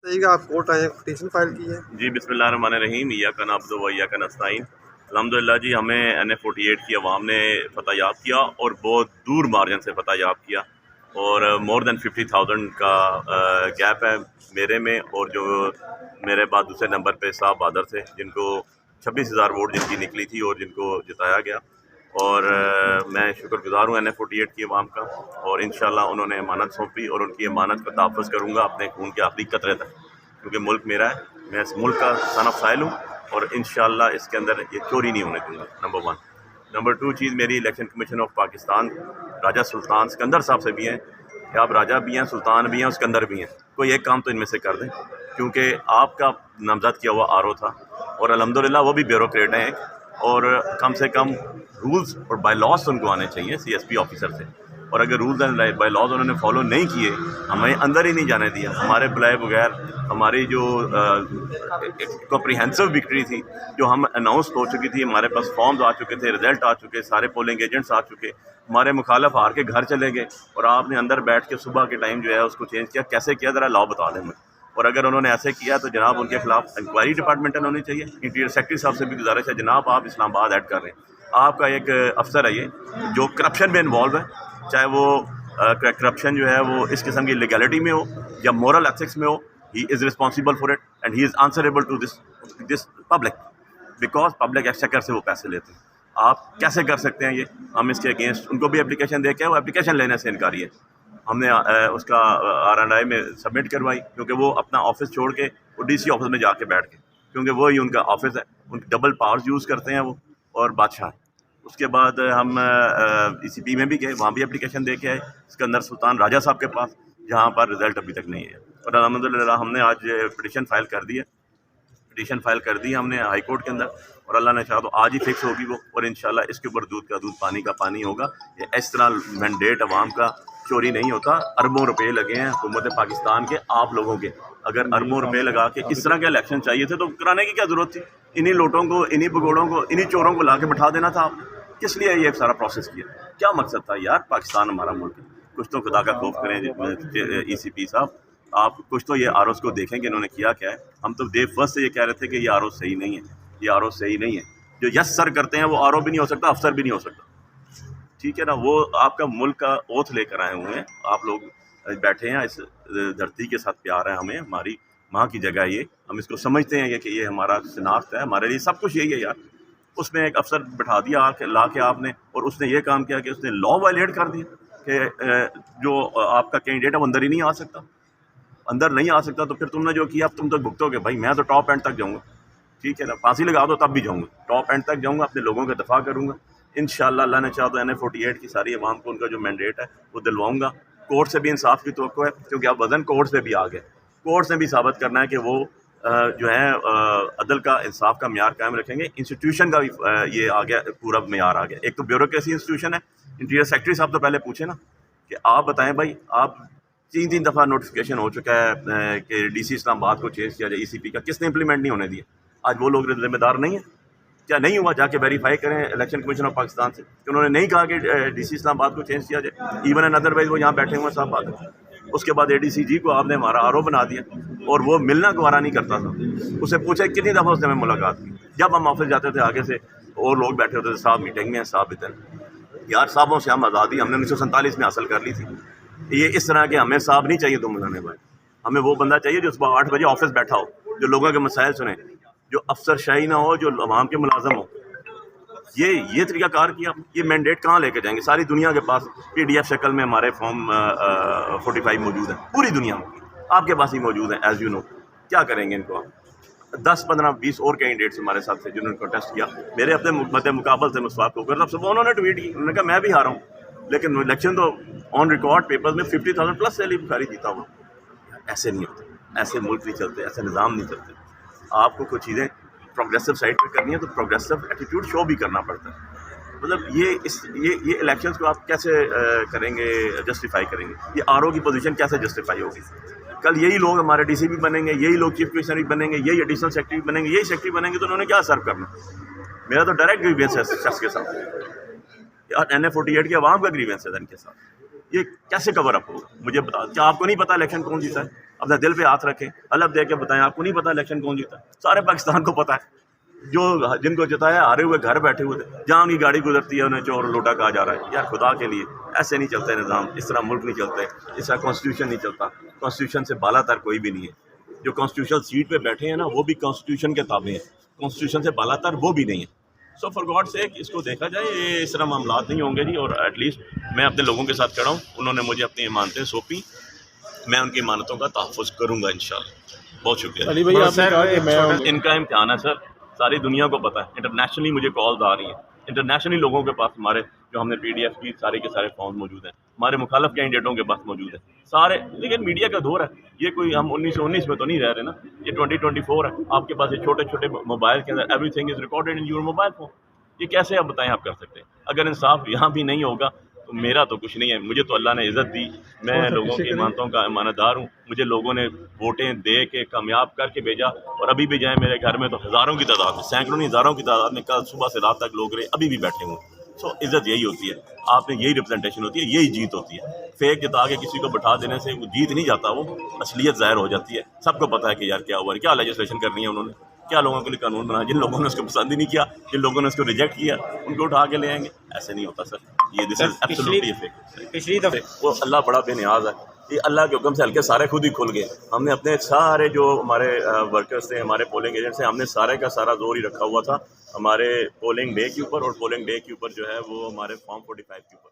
صحیح کہ آپ کوٹ آئے پٹیشن فائل کی ہے؟ جی بسم اللہ الرحمن الرحیم، ایاک نعبد و ایاک نستعین۔ الحمدللہ جی، ہمیں NF48 کی عوام نے فتح یاب کیا اور بہت دور مارجن سے فتح یاب کیا، اور مور دین 50,000 کا گیپ ہے میرے میں اور جو میرے بعد دوسرے نمبر پہ صاحب بہادر تھے، جن کو 26,000 ووٹ جن کی نکلی تھی اور جن کو جتایا گیا، اور میں شکر گزار ہوں NF48 کی عوام کا، اور انشاءاللہ انہوں نے امانت سونپی اور ان کی امانت کا تحفظ کروں گا اپنے خون کے آخری قطرے تک، کیونکہ ملک میرا ہے، میں اس ملک کا سن آف سائل ہوں، اور انشاءاللہ اس کے اندر یہ چوری نہیں ہونے دوں گا، نمبر 1۔ نمبر 2 چیز میری الیکشن کمیشن آف پاکستان راجہ سلطان سکندر صاحب سے بھی ہیں کہ آپ راجہ بھی ہیں، سلطان بھی ہیں، سکندر بھی ہیں، کوئی ایک کام تو ان میں سے کر دیں، کیونکہ آپ کا نامزد کیا ہوا RO تھا اور الحمدللہ وہ بھی بیوروکریٹ ہیں، اور کم سے کم رولز اور بائی لاز ان کو آنے چاہیے CSP آفیسر سے، اور اگر رولز اینڈ بائی لاز انہوں نے فالو نہیں کیے، ہمیں اندر ہی نہیں جانے دیا، ہمارے بلائے بغیر ہماری جو کمپریہنسو وکٹری تھی جو ہم اناؤنس ہو چکی تھی، ہمارے پاس فارمز آ چکے تھے، رزلٹ آ چکے، سارے پولنگ ایجنٹس آ چکے، ہمارے مخالف ہار کے گھر چلے گئے، اور آپ نے اندر بیٹھ کے صبح کے ٹائم جو ہے اس کو چینج کیا، کیسے کیا ذرا لاؤ بتا دیں مجھے، اور اگر انہوں نے ایسے کیا تو جناب ان کے خلاف انکوائری ڈپارٹمنٹل ہونی چاہیے۔ انٹیریئر سیکرٹری صاحب سے بھی گزارش ہے، جناب آپ اسلام آباد ایڈ کر رہے ہیں، آپ کا ایک افسر ہے یہ جو کرپشن میں انوالو ہے، چاہے وہ کرپشن جو ہے وہ اس قسم کی لیگلٹی میں ہو یا مورل ایتھکس میں ہو، he is responsible for it and he is answerable to this public because public exchequer سے وہ پیسے لیتے ہیں۔ آپ کیسے کر سکتے ہیں یہ؟ ہم اس کے اگینسٹ ان کو بھی اپلیکیشن دے کے وہ اپلیکیشن لینے سے انکاری ہے، ہم نے اس کا RNI میں سبمٹ کروائی، کیونکہ وہ اپنا آفس چھوڑ کے وہ DC آفس میں جا کے بیٹھ کے، کیونکہ وہی ان کا آفس ہے، ان ڈبل پاورز یوز کرتے ہیں وہ اور بادشاہ ہیں۔ اس کے بعد ہم ECP میں بھی گئے، وہاں بھی اپلیکیشن دے کے آئے سکندر سلطان راجہ صاحب کے پاس، جہاں پر رزلٹ ابھی تک نہیں ہے، اور الحمدللہ ہم نے آج پٹیشن فائل کر دی ہم نے ہائی کورٹ کے اندر، اور اللہ نے چاہا تو آج ہی فکس ہوگی وہ، اور انشاءاللہ اس کے اوپر دودھ کا دودھ پانی کا پانی ہوگا۔ یہ اس طرح مینڈیٹ عوام کا چوری نہیں ہوتا، اربوں روپے لگے ہیں حکومت پاکستان کے، آپ لوگوں کے، اگر اربوں روپے لگا کے اس طرح کے الیکشن چاہیے تھے تو کرانے کی کیا ضرورت تھی؟ انہی لوٹوں کو، انہی بگوڑوں کو، انہی چوروں کو لا کے بٹھا دینا تھا آپ نے، کس لیے یہ سارا پروسیس کیا؟ کیا مقصد تھا یار؟ پاکستان ہمارا ملک ہے، کچھ تو خدا کا خوف کریں ECP صاحب، آپ کچھ تو یہ ROs کو دیکھیں کہ انہوں نے کیا کیا ہے۔ ہم تو ڈے فرسٹ سے یہ کہہ رہے تھے کہ یہ RO صحیح نہیں ہے، یہ RO صحیح نہیں ہے، جو یس سر کرتے ہیں وہ RO بھی نہیں ہو سکتا، افسر بھی نہیں ہو سکتا، ٹھیک ہے نا؟ وہ آپ کا ملک کا اوتھ لے کر آئے ہوئے ہیں، آپ لوگ بیٹھے ہیں، اس دھرتی کے ساتھ پیار ہے ہمیں، ہماری ماں کی جگہ یہ، ہم اس کو سمجھتے ہیں کہ یہ ہمارا شناخت ہے، ہمارے لیے سب کچھ یہی ہے یار۔ اس میں ایک افسر بٹھا دیا لا کے آپ نے، اور اس نے یہ کام کیا کہ اس نے لا وائلیٹ کر دیا کہ جو آپ کا کینڈیڈیٹ ہے وہ اندر ہی نہیں آ سکتا، اندر نہیں آ سکتا، تو پھر تم نے جو کیا اب تم تو بھگتو گے بھائی، میں تو ٹاپ اینڈ تک جاؤں گا، ٹھیک ہے نا؟ پھانسی لگا دو تب بھی جاؤں گا، ٹاپ اینڈ تک جاؤں گا، اپنے لوگوں کا دفاع کروں گا انشاءاللہ۔ اللہ نے چاہا تو NF48 کی ساری عوام کو ان کا جو مینڈیٹ ہے وہ دلواؤں گا۔ کورٹ سے بھی انصاف کی توقع ہے، کیونکہ اب وزن کورٹ سے بھی آ گئے، کورٹ نے بھی ثابت کرنا ہے کہ وہ جو ہے عدل کا، انصاف کا معیار قائم رکھیں گے، انسٹیٹیوشن کا بھی یہ آ گیا، پورا معیار آ گیا۔ ایک تو بیوروکریسی انسٹیٹیوشن ہے، انٹیریئر سیکرٹری صاحب تو پہلے پوچھے نا کہ آپ بتائیں بھائی، آپ تین دفعہ نوٹیفیکیشن ہو چکا ہے کہ DC اسلام آباد کو چینج کیا جائے ECP کا، کس نے امپلیمنٹ نہیں ہونے دیا؟ آج وہ لوگ ذمہ دار نہیں ہیں؟ کیا نہیں ہوا؟ جا کے ویریفائی کریں الیکشن کمیشن آف پاکستان سے کہ انہوں نے نہیں کہا کہ DC اسلام آباد کو چینج کیا جائے، ایون اینڈ ادر وائز وہ یہاں بیٹھے ہوئے ہیں صاحب بات۔ اس کے بعد ADCG کو آپ نے ہمارا RO بنا دیا، اور وہ ملنا گوارا نہیں کرتا تھا، اسے پوچھا کتنی دفعہ اس نے ہمیں ملاقات کی، جب ہم آفس جاتے تھے آگے سے اور لوگ بیٹھے ہوتے تھے، صاحب میٹنگ میں ہیں، صاحب ادھر، یار صاحبوں سے ہم آزادی ہم نے 1947 میں حاصل کر لی تھی، یہ اس طرح کے ہمیں صاحب نہیں چاہیے تم ملانے بھائی، ہمیں وہ بندہ چاہیے جو صبح 8 بجے آفس بیٹھا ہو، جو لوگوں کے مسائل سنے، جو افسر شاہی نہ ہو، جو عوام کے ملازم ہو۔ یہ طریقہ کار کیا، یہ مینڈیٹ کہاں لے کے جائیں گے؟ ساری دنیا کے پاس PDF شکل میں ہمارے فارم 45 موجود ہیں، پوری دنیا میں آپ کے پاس ہی موجود ہیں، ایز یو نو۔ کیا کریں گے ان کو آپ؟ 10 15 20 اور کینڈیڈیٹس ہمارے ساتھ تھے جنہوں نے کنٹیسٹ کیا، میرے اپنے مد مقابل سے مسواک ہو کر، تب صبح انہوں نے ٹویٹ کی، انہوں نے کہا میں بھی ہارا ہوں، لیکن الیکشن تو آن ریکارڈ پیپرز میں 50,000 پلس سے علی بخاری جیتا ہوا۔ ایسے نہیں ہوتے، ایسے ملک نہیں چلتے، ایسے نظام نہیں چلتے۔ آپ کو کچھ چیزیں پروگریسو سائڈ پہ کرنی ہے تو پروگریسو ایٹیٹیوڈ شو بھی کرنا پڑتا ہے۔ مطلب یہ الیکشنز کو آپ کیسے کریں گے، جسٹیفائی کریں گے؟ یہ RO کی پوزیشن کیسے جسٹیفائی ہوگی؟ کل یہی لوگ ہمارے DC بھی بنیں گے، یہی لوگ چیف کمشنر بھی بنیں گے، یہی ایڈیشنل سیکرٹری بنیں گے، یہی سیکرٹری بنیں گے، تو انہوں نے کیا سرو کرنا؟ میرا تو ڈائریکٹ گریوینس ہے اس شخص کے ساتھ، NF48 کی عوام کا گریوینس ہے ان کے ساتھ۔ یہ کیسے کور اپ ہوگا؟ مجھے بتا، کیا آپ کو نہیں پتا الیکشن کون جیتا ہے؟ اپنا دل پہ ہاتھ رکھیں، الگ دے کے بتائیں، آپ کو نہیں پتا الیکشن کون جیتا ہے؟ سارے پاکستان کو پتا ہے، جو جن کو جتایا ہارے ہوئے گھر بیٹھے ہوئے تھے، جہاں ان کی گاڑی گزرتی ہے انہیں چور لوٹا کہا جا رہا ہے. یار خدا کے لیے ایسے نہیں چلتے نظام، اس طرح ملک نہیں چلتے، اس طرح کانسٹیٹیوشن نہیں چلتا. کانسٹیٹیوشن سے بالا تر کوئی بھی نہیں ہے. جو کانسٹیٹیوشن سیٹ پہ بیٹھے ہیں نا وہ بھی کانسٹیٹیوشن کے تابع ہیں، کانسٹیٹیوشن سے بالا تر وہ بھی نہیں ہے. سو فار گاڈ سیک اس کو دیکھا جائے، یہ اس طرح معاملات نہیں ہوں گے جی. اور ایٹ لیسٹ میں اپنے لوگوں کے ساتھ کھڑا ہوں، انہوں نے مجھے اپنی امانتیں سونپی، میں ان کی امانتوں کا تحفظ کروں گا انشاءاللہ. بہت شکریہ. علی بھائی آپ نے کہا کہ میں ان کا امتحان ہے سر، ساری دنیا کو پتہ ہے. انٹرنیشنلی مجھے کالز آ رہی ہیں، انٹرنیشنلی لوگوں کے پاس ہمارے جو ہم نے پی ڈی ایف کی سارے کے سارے فارم موجود ہیں، ہمارے مخالف کینڈیڈیٹوں کے پاس موجود ہیں سارے. لیکن میڈیا کا دور ہے، یہ کوئی ہم 1919 میں تو نہیں رہ رہے نا، یہ 2024 ہے. آپ کے پاس یہ چھوٹے چھوٹے موبائل کے اندر everything is recorded in your mobile phone. یہ کیسے آپ بتائیں آپ کر سکتے ہیں؟ اگر انصاف یہاں بھی نہیں ہوگا تو میرا تو کچھ نہیں ہے. مجھے تو اللہ نے عزت دی، میں لوگوں کی امانتوں کا امانت دار ہوں. مجھے لوگوں نے ووٹیں دے کے کامیاب کر کے بھیجا، اور ابھی بھی جائیں میرے گھر میں تو ہزاروں کی تعداد میں، سینکڑوں نہیں ہزاروں کی تعداد میں کل صبح سے رات تک لوگ رہے، ابھی بھی بیٹھے ہوئے. سو عزت یہی ہوتی ہے، آپ نے یہی ریپرزنٹیشن ہوتی ہے، یہی جیت ہوتی ہے. فیک جتا کے کسی کو بٹھا دینے سے وہ جیت نہیں جاتا، وہ اصلیت ظاہر ہو جاتی ہے. سب کو پتہ ہے کہ یار کیا ہوا ہے، کیا لیجسلیشن کرنی ہے انہوں نے، کیا لوگوں کے لیے قانون بنایا. جن لوگوں نے اس کو پسند ہی نہیں کیا، جن لوگوں نے اس کو ریجیکٹ کیا، ان کو اٹھا کے لے آئیں گے. ایسے نہیں ہوتا سر، یہ دس از ایبسولوٹلی فیک. پچھلی دفعہ وہ اللہ بڑا بے نیاز ہے، یہ اللہ کے حکم سے ہلکے سارے خود ہی کھل گئے. ہم نے اپنے سارے جو ہمارے ورکرز تھے، ہمارے پولنگ ایجنٹس ہیں، ہم نے سارے کا سارا زور ہی رکھا ہوا تھا ہمارے پولنگ ڈے کے اوپر، اور پولنگ ڈے کے اوپر جو ہے وہ ہمارے فارم 45 کے اوپر.